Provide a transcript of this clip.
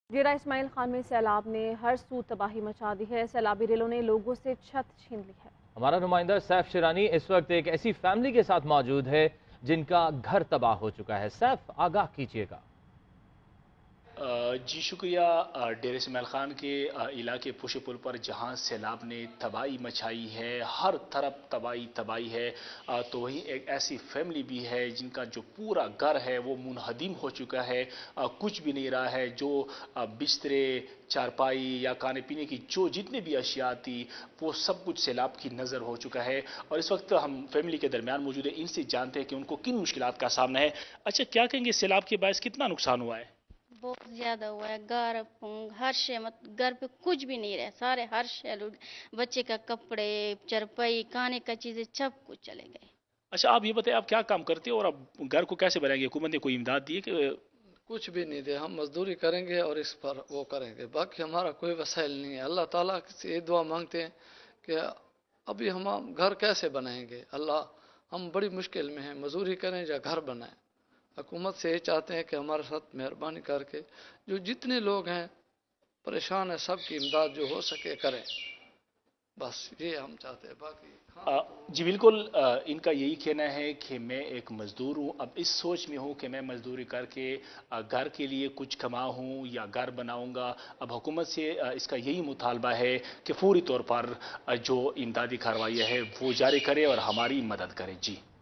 डेरा इस्माइल खान में सैलाब ने हर सू तबाही मचा दी है। सैलाबी रेलों ने लोगों से छत छीन ली है। हमारा नुमाइंदा सैफ शिरानी इस वक्त एक ऐसी फैमिली के साथ मौजूद है जिनका घर तबाह हो चुका है। सैफ, आगाह कीजिएगा। जी शुक्रिया। डेरा इस्माइल खान के इलाके पुश पुल पर जहां सैलाब ने तबाही मचाई है, हर तरफ तबाही है, तो वहीं एक ऐसी फैमिली भी है जिनका जो पूरा घर है वो मुनहदिम हो चुका है। कुछ भी नहीं रहा है। जो बिस्तरे, चारपाई या खाने पीने की जो जितने भी अशिया थी वो सब कुछ सैलाब की नज़र हो चुका है। और इस वक्त हम फैमिली के दरमियान मौजूद है, इनसे जानते हैं कि उनको किन मुश्किलात का सामना है। अच्छा, क्या कहेंगे, सैलाब के बायस कितना नुकसान हुआ है? बहुत ज्यादा हुआ है। घर हर शे मत घर पे कुछ भी नहीं रहे, सारे हर शे बच्चे का कपड़े, चरपाई, खाने का चीजें सब कुछ चले गए। अच्छा, आप ये बताइए, आप क्या काम करते हो और आप घर को कैसे बनाएंगे? हुकूमत ने कोई इमदाद दी है कि? कुछ भी नहीं दे, हम मजदूरी करेंगे और इस पर वो करेंगे, बाकी हमारा कोई वसाइल नहीं है। अल्लाह ताला से ये दुआ मांगते हैं कि अभी हम घर कैसे बनाएंगे। अल्लाह, हम बड़ी मुश्किल में हैं, मजदूरी करें या घर बनाएं। हुकूमत से ये चाहते हैं कि हमारे साथ मेहरबानी करके जो जितने लोग हैं परेशान हैं सबकी इमदाद जो हो सके करें, बस ये हम चाहते हैं। बाकी जी बिल्कुल, इनका यही कहना है कि मैं एक मज़दूर हूँ। अब इस सोच में हूँ कि मैं मज़दूरी करके घर के लिए कुछ कमाऊँ या घर बनाऊँगा। अब हुकूमत से इसका यही मुतालबा है कि फौरी तौर पर जो इमदादी कार्रवाई है वो जारी करे और हमारी मदद करे। जी।